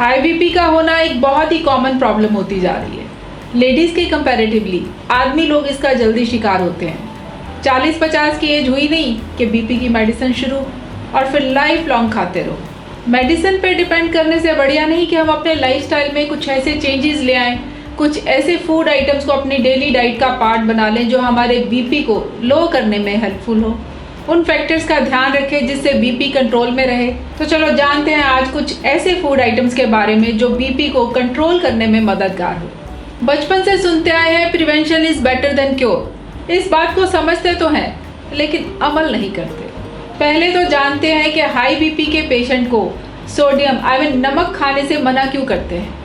High BP का होना एक बहुत ही कॉमन प्रॉब्लम होती जा रही है। लेडीज़ के कंपैरेटिवली आदमी लोग इसका जल्दी शिकार होते हैं। 40-50 की एज हुई नहीं कि बीपी की मेडिसिन शुरू और फिर लाइफ लॉन्ग खाते रहो। मेडिसिन पे डिपेंड करने से बढ़िया नहीं कि हम अपने लाइफस्टाइल में कुछ ऐसे चेंजेस ले आएँ, कुछ ऐसे फूड आइटम्स को अपनी डेली डाइट का पार्ट बना लें जो हमारे बीपी को लो करने में हेल्पफुल हो। उन फैक्टर्स का ध्यान रखें जिससे बीपी कंट्रोल में रहे। तो चलो जानते हैं आज कुछ ऐसे फूड आइटम्स के बारे में जो बीपी को कंट्रोल करने में मददगार हो। बचपन से सुनते आए हैं prevention is better than cure. इस बात को समझते तो हैं लेकिन अमल नहीं करते। पहले तो जानते हैं कि हाई बीपी के पेशेंट को सोडियम नमक खाने से मना क्यों करते हैं।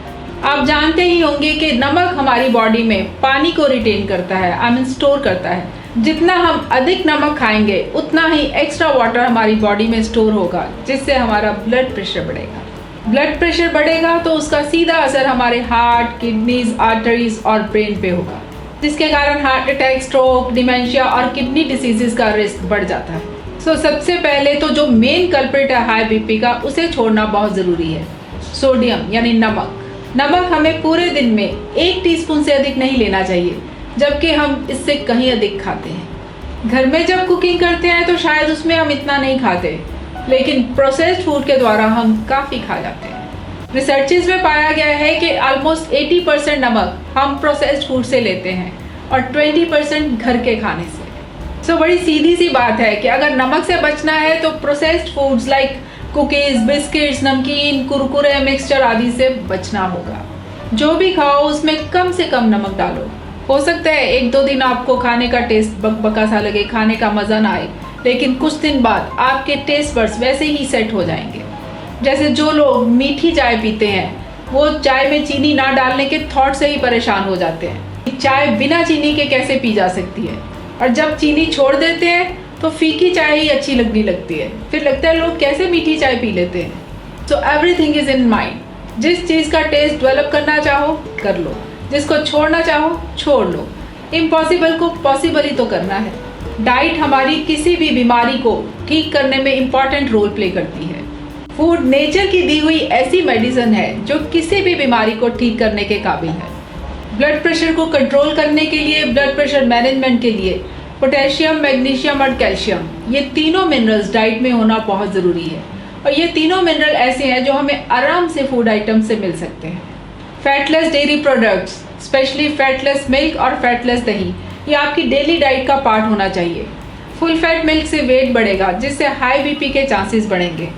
आप जानते ही होंगे कि नमक हमारी बॉडी में पानी को रिटेन करता है, स्टोर करता है। जितना हम अधिक नमक खाएंगे उतना ही एक्स्ट्रा वाटर हमारी बॉडी में स्टोर होगा, जिससे हमारा ब्लड प्रेशर बढ़ेगा। ब्लड प्रेशर बढ़ेगा तो उसका सीधा असर हमारे हार्ट, किडनीज, आर्टरीज और ब्रेन पे होगा, जिसके कारण हार्ट अटैक, स्ट्रोक, डिमेंशिया और किडनी डिसीजेस का रिस्क बढ़ जाता है। सबसे पहले तो जो मेन कल्प्रिट है हाई बीपी का, उसे छोड़ना बहुत ज़रूरी है। सोडियम यानी नमक हमें पूरे दिन में 1 टीस्पून से अधिक नहीं लेना चाहिए, जबकि हम इससे कहीं अधिक खाते हैं। घर में जब कुकिंग करते हैं तो शायद उसमें हम इतना नहीं खाते, लेकिन प्रोसेस्ड फूड के द्वारा हम काफ़ी खा जाते हैं। रिसर्चेस में पाया गया है कि ऑलमोस्ट 80% नमक हम प्रोसेस्ड फूड से लेते हैं और 20% घर के खाने से। बड़ी सीधी सी बात है कि अगर नमक से बचना है तो processed foods like cookies, biscuits, नमकीन, कुरकुरे, मिक्सचर आदि से बचना होगा। जो भी खाओ उसमें कम से कम नमक डालो। हो सकता है 1-2 दिन आपको खाने का टेस्ट बकबका सा लगे, खाने का मज़ा ना आए, लेकिन कुछ दिन बाद आपके टेस्ट बड्स वैसे ही सेट हो जाएंगे। जैसे जो लोग मीठी चाय पीते हैं वो चाय में चीनी ना डालने के थॉट से ही परेशान हो जाते हैं। चाय बिना चीनी के कैसे पी जा सकती है, और जब चीनी छोड़ देते हैं तो फीकी चाय ही अच्छी लगने लगती है। फिर लगता है लोग कैसे मीठी चाय पी लेते हैं। So everything is in mind. जिस चीज़ का टेस्ट डेवलप करना चाहो कर लो, जिसको छोड़ना चाहो छोड़ लो। इम्पॉसिबल को पॉसिबल ही तो करना है। डाइट हमारी किसी भी बीमारी को ठीक करने में इम्पॉर्टेंट रोल प्ले करती है। फूड नेचर की दी हुई ऐसी मेडिसिन है जो किसी भी बीमारी को ठीक करने के काबिल है। ब्लड प्रेशर को कंट्रोल करने के लिए, ब्लड प्रेशर मैनेजमेंट के लिए पोटेशियम, मैग्नीशियम और कैल्शियम, ये तीनों मिनरल्स डाइट में होना बहुत ज़रूरी है। और ये तीनों मिनरल ऐसे हैं जो हमें आराम से फूड आइटम से मिल सकते हैं। Fatless dairy products, specially fatless milk और फैटलेस दही, ये आपकी डेली डाइट का पार्ट होना चाहिए। फुल फैट मिल्क से वेट बढ़ेगा, जिससे हाई बीपी के चांसेस बढ़ेंगे।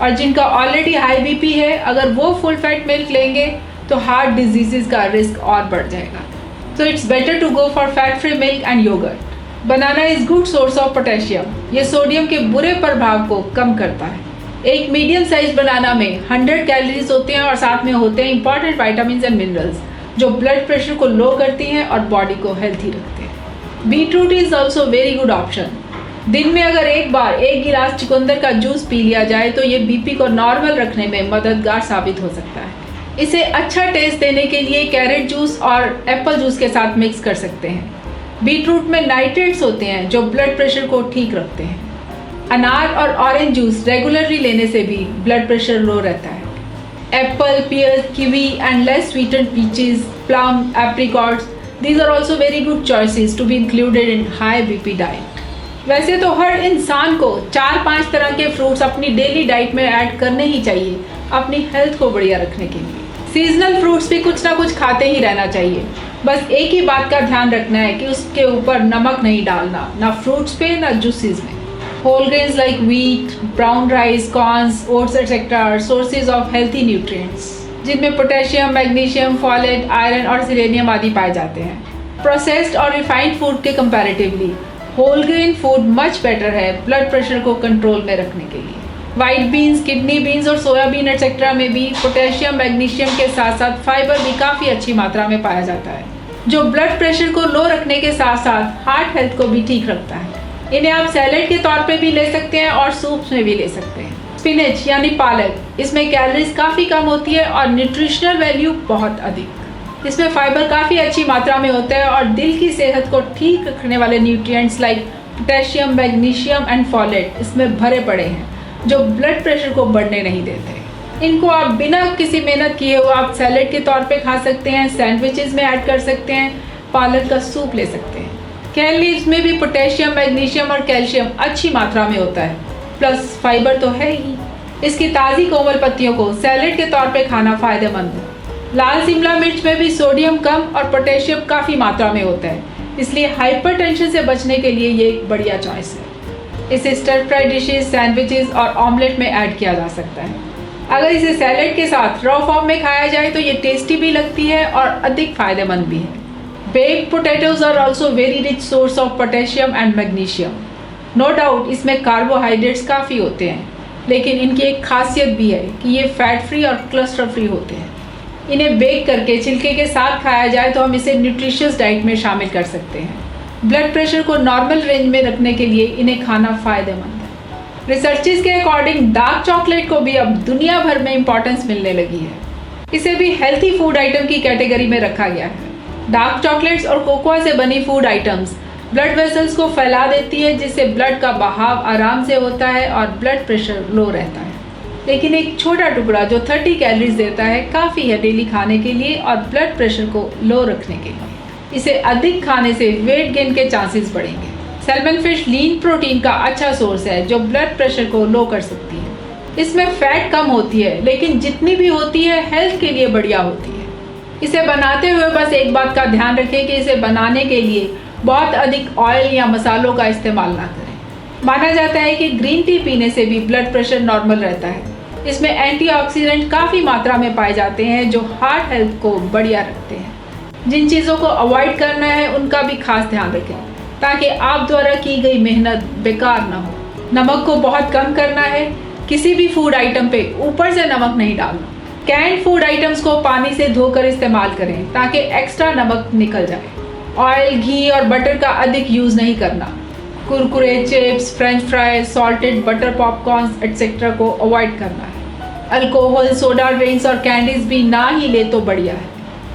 और जिनका ऑलरेडी हाई बीपी है, अगर वो फुल फैट मिल्क लेंगे तो हार्ट डिजीज़ का रिस्क और बढ़ जाएगा। So it's better to go for fat free milk and yogurt. Banana is good source of potassium. ये सोडियम के बुरे प्रभाव को कम करता है। एक मीडियम साइज बनाना में 100 कैलोरीज होते हैं और साथ में होते हैं इंपॉर्टेंट विटामिन्स एंड मिनरल्स जो ब्लड प्रेशर को लो करती हैं और बॉडी को हेल्थी रखते हैं। Beetroot is also very good option. दिन में अगर एक बार 1 गिलास चुकंदर का जूस पी लिया जाए तो ये बीपी को नॉर्मल रखने में मददगार साबित हो सकता है। इसे अच्छा टेस्ट देने के लिए कैरेट जूस और एप्पल जूस के साथ मिक्स कर सकते हैं। बीटरूट में नाइट्रेट्स होते हैं जो ब्लड प्रेशर को ठीक रखते हैं। अनार और ऑरेंज जूस रेगुलरली लेने से भी ब्लड प्रेशर लो रहता है। Apple, pear, kiwi and less sweetened peaches, plum, apricots, these are also very good choices to be included in high BP diet. वैसे तो हर इंसान को 4-5 तरह के फ्रूट्स अपनी डेली डाइट में ऐड करने ही चाहिए अपनी हेल्थ को बढ़िया रखने के लिए। सीजनल फ्रूट्स भी कुछ ना कुछ खाते ही रहना चाहिए। बस एक ही बात का ध्यान रखना है कि उसके ऊपर नमक नहीं डालना, ना फ्रूट्स पे ना जूसेस में। Whole grains like wheat, brown rice, corns, oats etcetera are sources of healthy nutrients जिनमें पोटेशियम, मैग्नीशियम, फॉलेट, आयरन और सेलेनियम आदि पाए जाते हैं। प्रोसेस्ड और रिफाइंड फूड के comparatively whole grain food much better है ब्लड प्रेशर को कंट्रोल में रखने के लिए। वाइट बीन्स, किडनी बीन्स और सोयाबीन एक्सेट्रा में भी पोटेशियम, मैग्नीशियम के साथ साथ फाइबर भी काफ़ी अच्छी मात्रा में पाया जाता है, जो ब्लड प्रेशर को लो रखने के साथ साथ हार्ट हेल्थ को भी ठीक रखता है। इन्हें आप सैलेड के तौर पे भी ले सकते हैं और सूप्स में भी ले सकते हैं। स्पिनच यानी पालक, इसमें कैलोरीज काफ़ी कम होती है और न्यूट्रिशनल वैल्यू बहुत अधिक। इसमें फाइबर काफ़ी अच्छी मात्रा में होता है और दिल की सेहत को ठीक रखने वाले nutrients like potassium, magnesium and folate इसमें भरे पड़े हैं, जो ब्लड प्रेशर को बढ़ने नहीं देते। इनको आप बिना किसी मेहनत किए हुए आप सैलेड के तौर पे खा सकते हैं, सैंडविचेस में ऐड कर सकते हैं, पालक का सूप ले सकते हैं। केल लीव्स में भी पोटेशियम, मैग्नीशियम और कैल्शियम अच्छी मात्रा में होता है, प्लस फाइबर तो है ही। इसकी ताज़ी कोमल पत्तियों को सैलेड के तौर पे खाना फ़ायदेमंद है। लाल शिमला मिर्च में भी सोडियम कम और पोटेशियम काफ़ी मात्रा में होता है, इसलिए हाइपरटेंशन से बचने के लिए ये एक बढ़िया चॉइस है। इसे स्टर फ्राई डिशेज, सैंडविचेस और ऑमलेट में ऐड किया जा सकता है। अगर इसे सैलेड के साथ रॉ फॉर्म में खाया जाए तो ये टेस्टी भी लगती है और अधिक फ़ायदेमंद भी है। Baked potatoes are also very rich source of potassium and magnesium. No doubt इसमें कार्बोहाइड्रेट्स काफ़ी होते हैं, लेकिन इनकी एक खासियत भी है कि ये फैट फ्री और क्लस्टर फ्री होते हैं। इन्हें बेक करके छिलके के साथ खाया जाए तो हम इसे न्यूट्रिशियस डाइट में शामिल कर सकते हैं। ब्लड प्रेशर को नॉर्मल रेंज में रखने के लिए इन्हें खाना फ़ायदेमंद है। रिसर्चेस के अकॉर्डिंग डार्क चॉकलेट को भी अब दुनिया भर में इम्पोर्टेंस मिलने लगी है। इसे भी हेल्थी फूड आइटम की कैटेगरी में रखा गया है। डार्क चॉकलेट्स और कोकोआ से बनी फूड आइटम्स ब्लड वेसल्स को फैला देती है, जिससे ब्लड का बहाव आराम से होता है और ब्लड प्रेशर लो रहता है। लेकिन एक छोटा टुकड़ा जो 30 कैलोरीज देता है काफ़ी है डेली खाने के लिए और ब्लड प्रेशर को लो रखने के लिए। इसे अधिक खाने से वेट गेन के चांसेस बढ़ेंगे। सैल्मन फिश लीन प्रोटीन का अच्छा सोर्स है जो ब्लड प्रेशर को लो कर सकती है। इसमें फैट कम होती है, लेकिन जितनी भी होती है हेल्थ के लिए बढ़िया होती है। इसे बनाते हुए बस एक बात का ध्यान रखें कि इसे बनाने के लिए बहुत अधिक ऑयल या मसालों का इस्तेमाल ना करें। माना जाता है कि ग्रीन टी पीने से भी ब्लड प्रेशर नॉर्मल रहता है। इसमें एंटीऑक्सीडेंट काफ़ी मात्रा में पाए जाते हैं जो हार्ट हेल्थ को बढ़िया रखते हैं। जिन चीज़ों को अवॉइड करना है उनका भी खास ध्यान रखें ताकि आप द्वारा की गई मेहनत बेकार ना हो। नमक को बहुत कम करना है। किसी भी फूड आइटम पे ऊपर से नमक नहीं डालना। कैंड फूड आइटम्स को पानी से धोकर इस्तेमाल करें ताकि एक्स्ट्रा नमक निकल जाए। ऑयल, घी और बटर का अधिक यूज़ नहीं करना। Kurkure, chips, French fry, salted butter popcorns etcetera को अवॉइड करना है। अल्कोहल, सोडा ड्रिंक्स और कैंडीज भी ना ही ले तो बढ़िया है।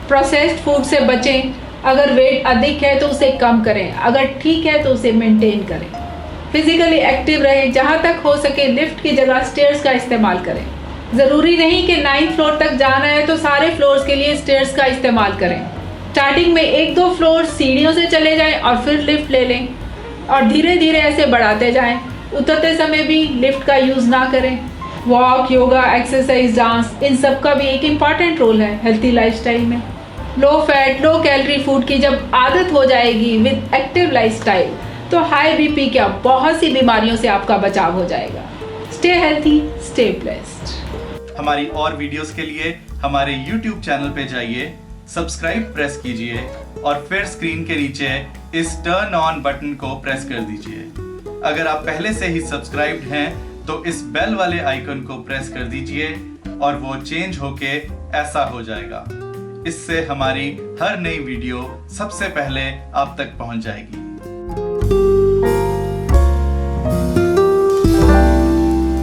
प्रोसेस्ड फूड से बचें। अगर वेट अधिक है तो उसे कम करें, अगर ठीक है तो उसे मेंटेन करें। फिजिकली एक्टिव रहें। जहाँ तक हो सके लिफ्ट की जगह स्टेयर्स का इस्तेमाल करें। ज़रूरी नहीं कि 9th फ्लोर तक जाना है तो सारे फ्लोर्स के लिए स्टेयर्स का इस्तेमाल करें। स्टार्टिंग में 1-2 फ्लोर सीढ़ियों से चले जाएं और फिर लिफ्ट ले लें और धीरे धीरे ऐसे बढ़ाते जाएं। उतरते समय भी लिफ्ट का यूज़ ना करें। वॉक, योगा, एक्सरसाइज, डांस, इन सब का भी एक इम्पॉर्टेंट रोल है हेल्थी लाइफस्टाइल में। Low fat, low calorie food की जब आदत हो जाएगी विद एक्टिव लाइफस्टाइल तो हाई बीपी क्या बहुत सी बीमारियों से आपका बचाव हो जाएगा। Stay healthy, stay blessed. हमारी और वीडियोस के लिए हमारे YouTube चैनल पे जाइए, सब्सक्राइब प्रेस कीजिए और फिर स्क्रीन के नीचे इस टर्न ऑन बटन को प्रेस कर दीजिए। अगर आप पहले से ही सब्सक्राइब्ड हैं तो इस बेल वाले आइकन को प्रेस कर दीजिए और वो चेंज होके ऐसा हो जाएगा। इससे हमारी हर नई वीडियो सबसे पहले आप तक पहुंच जाएगी।